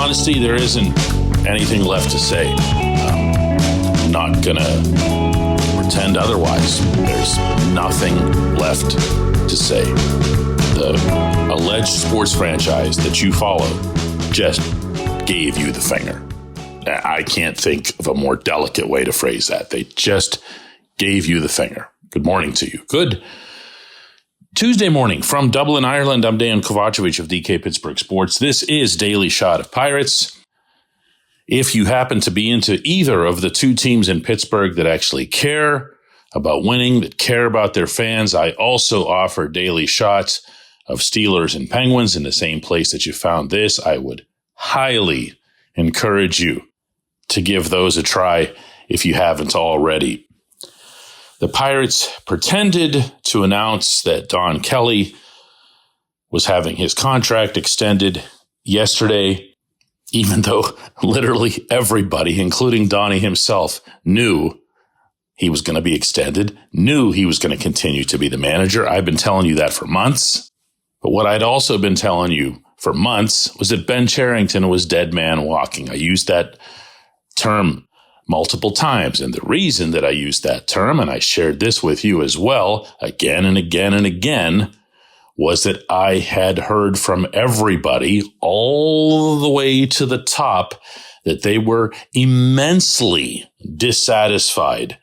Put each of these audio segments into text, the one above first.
honesty, there isn't anything left to say. I'm not going to pretend otherwise. There's nothing left to say. The alleged sports franchise that you follow just gave you the finger. I can't think of a more delicate way to phrase that. They just gave you the finger. Good morning to you. Good Tuesday morning from Dublin, Ireland. I'm Dejan Kovacevic of DK Pittsburgh Sports. This is Daily Shot of Pirates. If you happen to be into either of the two teams in Pittsburgh that actually care about winning, that care about their fans, I also offer daily shots of Steelers and Penguins in the same place that you found this. I would highly encourage you to give those a try if you haven't already. The Pirates pretended to announce that Don Kelly was having his contract extended yesterday, even though literally everybody, including Donnie himself, knew he was going to be extended, knew he was going to continue to be the manager. I've been telling you that for months. But what I'd also been telling you for months was that Ben Cherington was dead man walking. I used that term multiple times. And the reason that I used that term, and I shared this with you as well, again and again and again, was that I had heard from everybody all the way to the top that they were immensely dissatisfied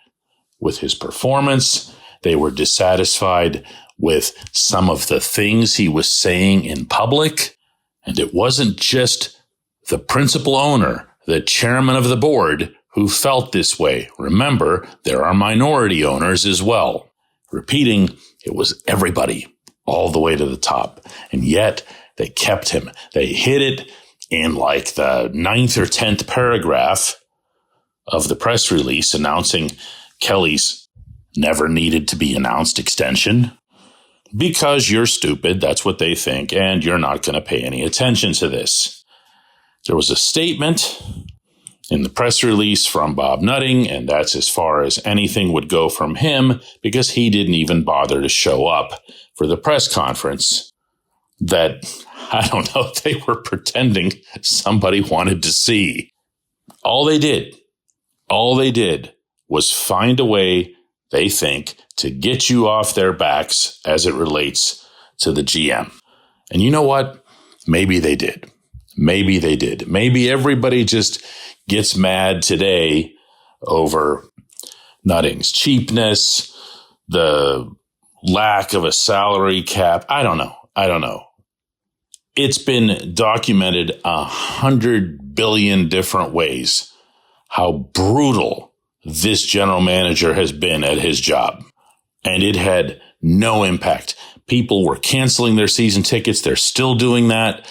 with his performance. They were dissatisfied with some of the things he was saying in public. And it wasn't just the principal owner, the chairman of the board, who felt this way. Remember, there are minority owners as well. Repeating, it was everybody all the way to the top. And yet they kept him. They hid it in like the 9th or 10th paragraph of the press release announcing Kelly's never needed to be announced extension. Because you're stupid, that's what they think, and you're not going to pay any attention to this. There was a statement in the press release from Bob Nutting, and that's as far as anything would go from him because he didn't even bother to show up for the press conference that, I don't know, they were pretending somebody wanted to see. All they did was find a way, they think, to get you off their backs as it relates to the GM. And you know what? Maybe they did. Maybe they did. Maybe everybody just gets mad today over Nutting's cheapness, the lack of a salary cap. I don't know. It's been documented 100 billion different ways how brutal this general manager has been at his job. And it had no impact. People were canceling their season tickets. They're still doing that.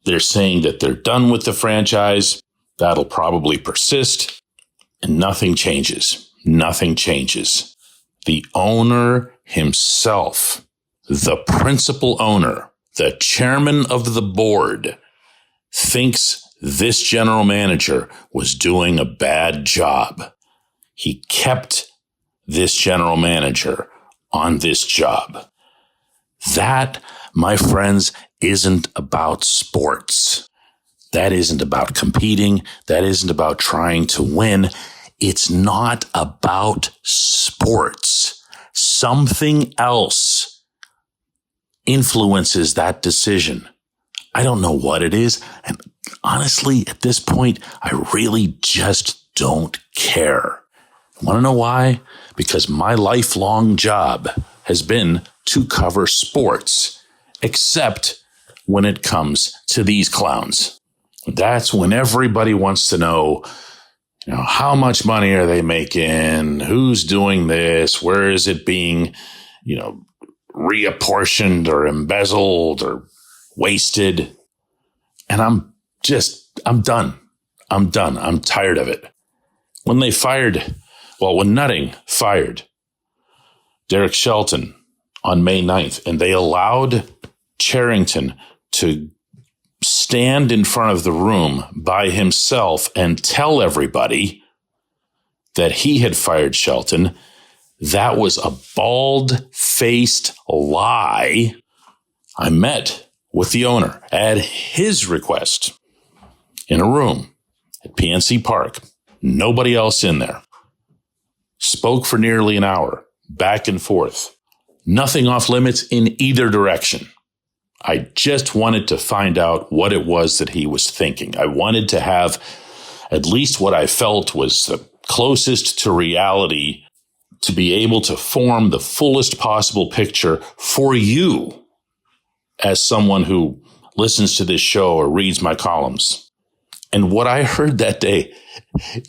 They're saying that they're done with the franchise. That'll probably persist. And nothing changes. Nothing changes. The owner himself, the principal owner, the chairman of the board, thinks this general manager was doing a bad job. He kept this general manager on this job. That, my friends, isn't about sports. That isn't about competing. That isn't about trying to win. It's not about sports. Something else influences that decision. I don't know what it is. And honestly, at this point, I really just don't care. Want to know why? Because my lifelong job has been to cover sports, except when it comes to these clowns. That's when everybody wants to know, how much money are they making? Who's doing this? Where is it being, reapportioned or embezzled or wasted? And I'm done. I'm done. I'm tired of it. When Nutting fired Derek Shelton on May 9th, and they allowed Cherington to stand in front of the room by himself and tell everybody that he had fired Shelton, that was a bald-faced lie. I met with the owner at his request. in a room at PNC Park, nobody else in there. Spoke for nearly an hour, back and forth. Nothing off limits in either direction. I just wanted to find out what it was that he was thinking. I wanted to have at least what I felt was the closest to reality to be able to form the fullest possible picture for you as someone who listens to this show or reads my columns. And what I heard that day,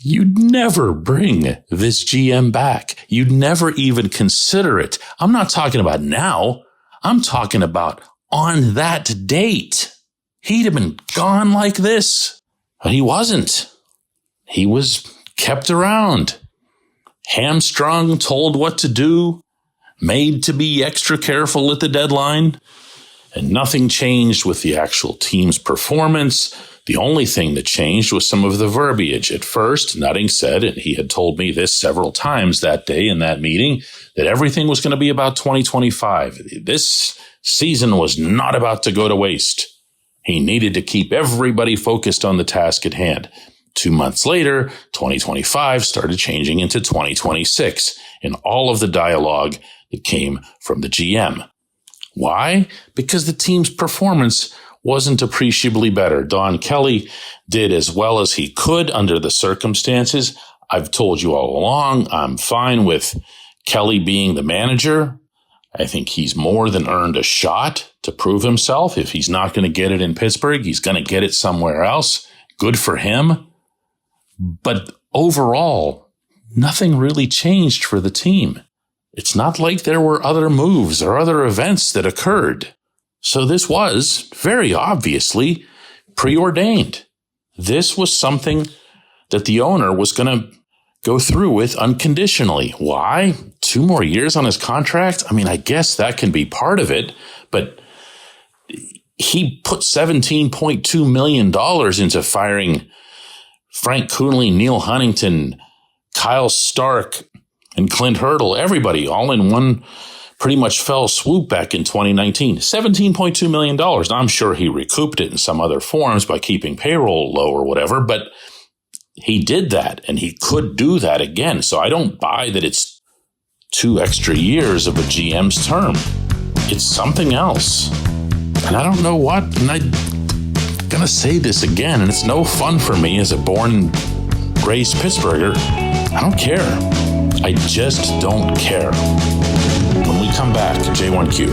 you'd never bring this GM back. You'd never even consider it. I'm not talking about now. I'm talking about on that date. He'd have been gone like this. But he wasn't. He was kept around, hamstrung, told what to do, made to be extra careful at the deadline, and nothing changed with the actual team's performance. The only thing that changed was some of the verbiage. At first, Nutting said, and he had told me this several times that day in that meeting, that everything was going to be about 2025. This season was not about to go to waste. He needed to keep everybody focused on the task at hand. 2 months later, 2025 started changing into 2026 in all of the dialogue that came from the GM. Why? Because the team's performance wasn't appreciably better. Don Kelly did as well as he could under the circumstances. I've told you all along, I'm fine with Kelly being the manager. I think he's more than earned a shot to prove himself. If he's not going to get it in Pittsburgh, he's going to get it somewhere else. Good for him. But overall, nothing really changed for the team. It's not like there were other moves or other events that occurred. So this was, very obviously, preordained. This was something that the owner was going to go through with unconditionally. Why? 2 more years on his contract? I mean, I guess that can be part of it, but he put $17.2 million into firing Frank Coonley, Neil Huntington, Kyle Stark, and Clint Hurdle, everybody all in one pretty much fell swoop back in 2019. $17.2 million. Now, I'm sure he recouped it in some other forms by keeping payroll low or whatever, but he did that and he could do that again. So I don't buy that it's 2 extra years of a GM's term. It's something else. And I don't know what, and I'm going to say this again, and it's no fun for me as a born and raised Pittsburgher. I don't care. I just don't care. When we come back, J1Q.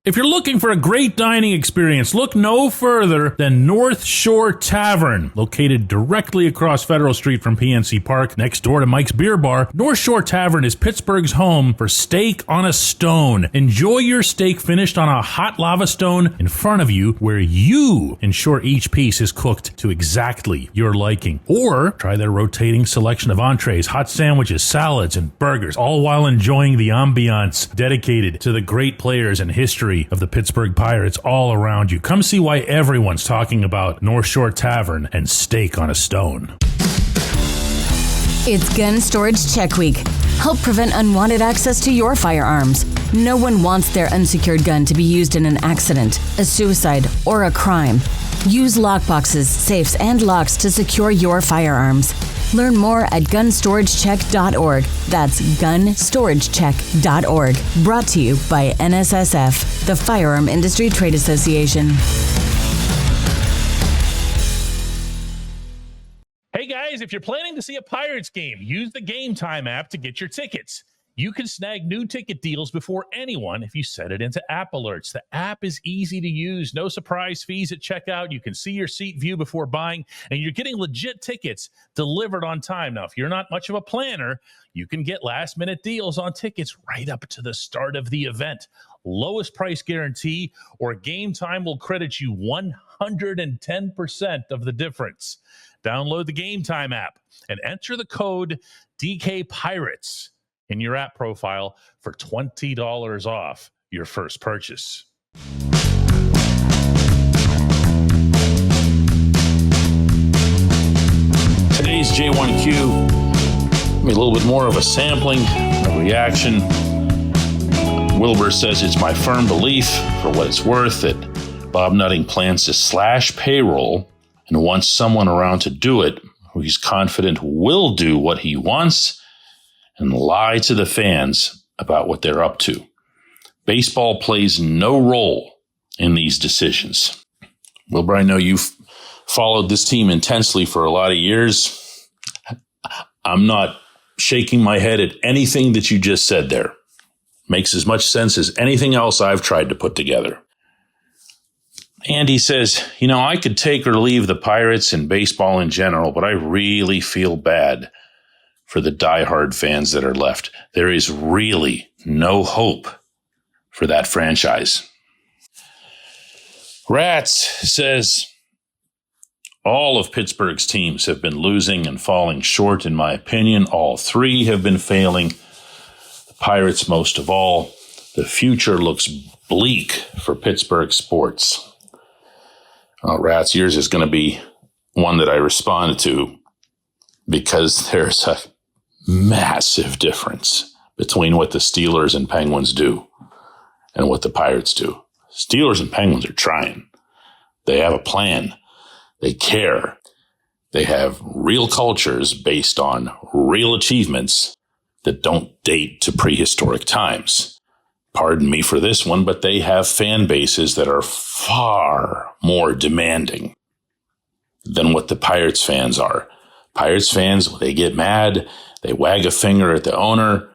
If you're looking for a great dining experience, look no further than North Shore Tavern. Located directly across Federal Street from PNC Park, next door to Mike's Beer Bar, North Shore Tavern is Pittsburgh's home for steak on a stone. Enjoy your steak finished on a hot lava stone in front of you, where you ensure each piece is cooked to exactly your liking. Or try their rotating selection of entrees, hot sandwiches, salads, and burgers, all while enjoying the ambiance dedicated to the great players and history of the Pittsburgh Pirates all around you. Come see why everyone's talking about North Shore Tavern and steak on a stone. It's Gun Storage Check Week. Help prevent unwanted access to your firearms. No one wants their unsecured gun to be used in an accident, a suicide, or a crime. Use lockboxes, safes, and locks to secure your firearms. Learn more at gunstoragechek.org. That's gunstoragechek.org. Brought to you by NSSF, the Firearm Industry Trade Association. Hey guys, if you're planning to see a Pirates game, use the Game Time app to get your tickets. You can snag new ticket deals before anyone if you set it into app alerts. The app is easy to use, no surprise fees at checkout. You can see your seat view before buying, and you're getting legit tickets delivered on time. Now, if you're not much of a planner, you can get last-minute deals on tickets right up to the start of the event. Lowest price guarantee, or Game Time will credit you 110% of the difference. Download the Game Time app and enter the code DK Pirates in your app profile for $20 off your first purchase. Today's J1Q, a little bit more of a sampling, a reaction. Wilbur says it's my firm belief, for what it's worth, that Bob Nutting plans to slash payroll and wants someone around to do it who he's confident will do what he wants and lie to the fans about what they're up to. Baseball plays no role in these decisions. Wilbur, I know you've followed this team intensely for a lot of years. I'm not shaking my head at anything that you just said there. Makes as much sense as anything else I've tried to put together. Andy says, I could take or leave the Pirates and baseball in general, but I really feel bad for the diehard fans that are left. There is really no hope for that franchise. Rats says, all of Pittsburgh's teams have been losing and falling short, in my opinion. All three have been failing. The Pirates most of all. The future looks bleak for Pittsburgh sports. Rats, yours is going to be one that I responded to because there's a massive difference between what the Steelers and Penguins do and what the Pirates do. Steelers and Penguins are trying. They have a plan. They care. They have real cultures based on real achievements that don't date to prehistoric times. Pardon me for this one, but they have fan bases that are far more demanding than what the Pirates fans are. Pirates fans, they get mad. They wag a finger at the owner.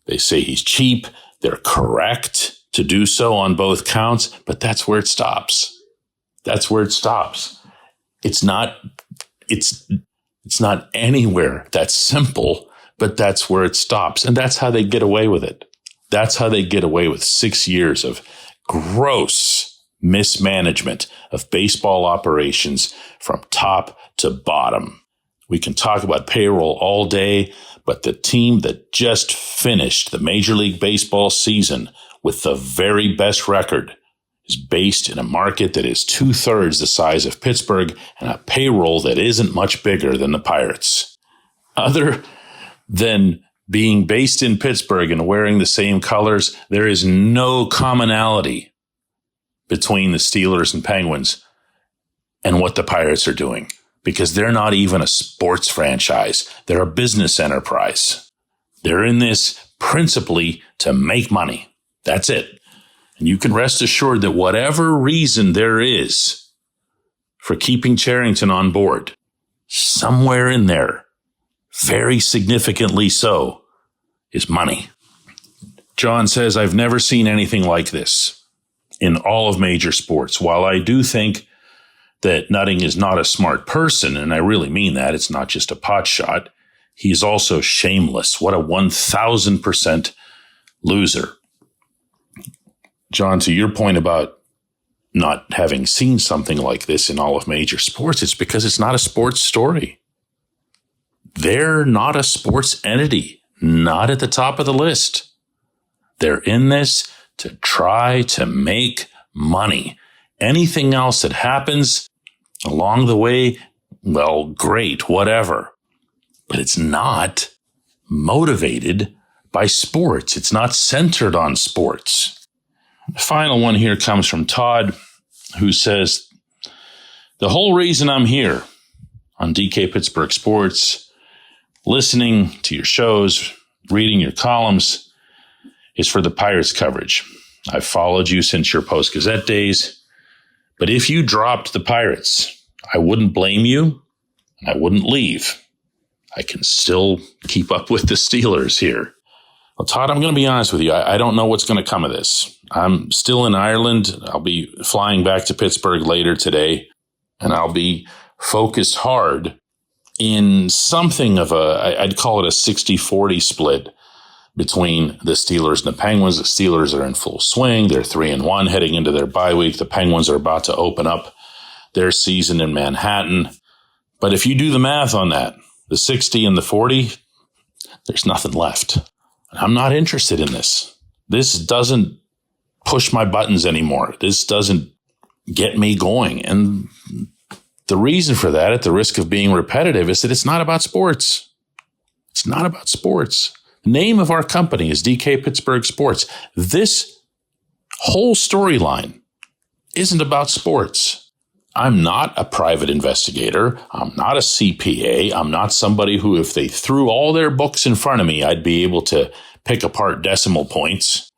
They say he's cheap. They're correct to do so on both counts, but that's where it stops. That's where it stops. It's not anywhere that's simple, but that's where it stops. And that's how they get away with it. That's how they get away with 6 years of gross mismanagement of baseball operations from top to bottom. We can talk about payroll all day, but the team that just finished the Major League Baseball season with the very best record is based in a market that is 2/3 the size of Pittsburgh and a payroll that isn't much bigger than the Pirates. Other than being based in Pittsburgh and wearing the same colors, there is no commonality between the Steelers and Penguins and what the Pirates are doing, because they're not even a sports franchise. They're a business enterprise. They're in this principally to make money. That's it. And you can rest assured that whatever reason there is for keeping Cherington on board, somewhere in there, very significantly so, is money. John says, I've never seen anything like this in all of major sports. While I do think that Nutting is not a smart person, and I really mean that, it's not just a pot shot, he's also shameless. What a 1,000% loser. John, to your point about not having seen something like this in all of major sports, it's because it's not a sports story. They're not a sports entity, not at the top of the list. They're in this to try to make money. Anything else that happens along the way, well, great, whatever. But it's not motivated by sports. It's not centered on sports. The final one here comes from Todd, who says, the whole reason I'm here on DK Pittsburgh Sports, listening to your shows, reading your columns, is for the Pirates coverage. I've followed you since your Post-Gazette days, but if you dropped the Pirates, I wouldn't blame you, and I wouldn't leave. I can still keep up with the Steelers here. Well, Todd, I'm going to be honest with you. I don't know what's going to come of this. I'm still in Ireland. I'll be flying back to Pittsburgh later today, and I'll be focused hard in something of I'd call it a 60-40 split between the Steelers and the Penguins. The Steelers are in full swing. They're 3-1 heading into their bye week. The Penguins are about to open up their season in Manhattan. But if you do the math on that, the 60 and the 40, there's nothing left. I'm not interested in this. This doesn't push my buttons anymore. This doesn't get me going. And the reason for that, at the risk of being repetitive, is that it's not about sports. It's not about sports. The name of our company is DK Pittsburgh Sports. This whole storyline isn't about sports. I'm not a private investigator. I'm not a CPA. I'm not somebody who, if they threw all their books in front of me, I'd be able to pick apart decimal points.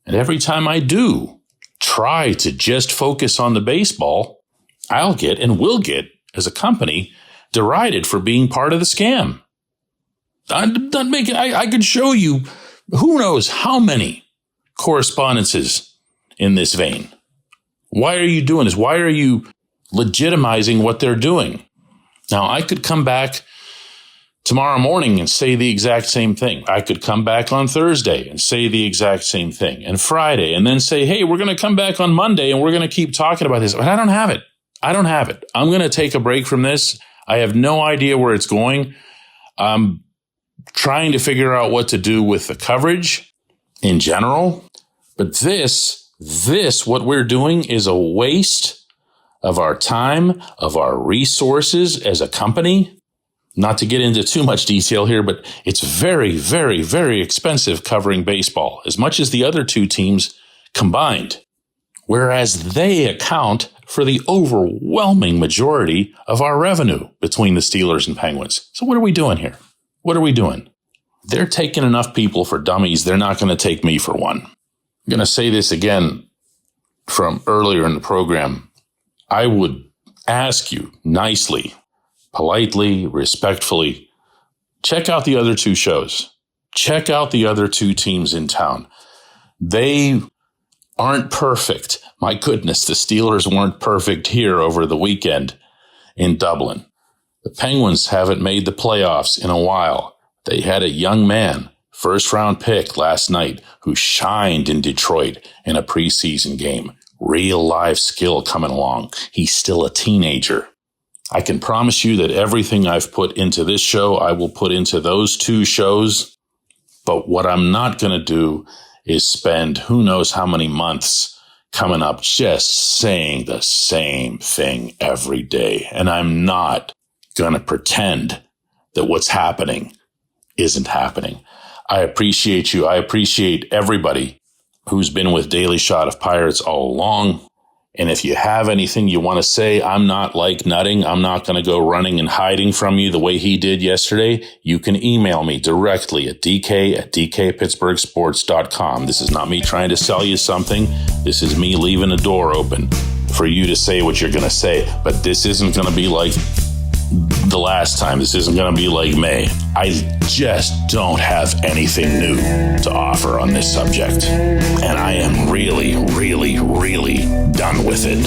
And every time I do try to just focus on the baseball, I'll get and will get, as a company, derided for being part of the scam. I could show you who knows how many correspondences in this vein. Why are you doing this? Why are you legitimizing what they're doing? Now, I could come back tomorrow morning and say the exact same thing. I could come back on Thursday and say the exact same thing, and Friday, and then say, hey, we're going to come back on Monday and we're going to keep talking about this. But I don't have it. I'm going to take a break from this. I have no idea where it's going. I'm trying to figure out what to do with the coverage in general. But this, what we're doing is a waste of our time, of our resources as a company. Not to get into too much detail here, but it's very, very, very expensive covering baseball, as much as the other two teams combined, whereas they account for the overwhelming majority of our revenue between the Steelers and Penguins. So what are we doing here? What are we doing? They're taking enough people for dummies. They're not going to take me for one. I'm going to say this again from earlier in the program. I would ask you nicely, politely, respectfully, check out the other two shows. Check out the other two teams in town. They aren't perfect. My goodness, the Steelers weren't perfect here over the weekend in Dublin. The Penguins haven't made the playoffs in a while. They had a young man, first-round pick last night, who shined in Detroit in a preseason game. Real live skill coming along. He's still a teenager. I can promise you that everything I've put into this show, I will put into those two shows. But what I'm not going to do is spend who knows how many months coming up just saying the same thing every day. And I'm not going to pretend that what's happening isn't happening. I appreciate you. I appreciate everybody who's been with Daily Shot of Pirates all along. And if you have anything you want to say, I'm not like nutting. I'm not going to go running and hiding from you the way he did yesterday. You can email me directly at dk@dkpittsburghsports.com. This is not me trying to sell you something. This is me leaving a door open for you to say what you're going to say. But this isn't going to be like the last time. This isn't going to be like May. I just don't have anything new to offer on this subject. And I am really, really, really done with it.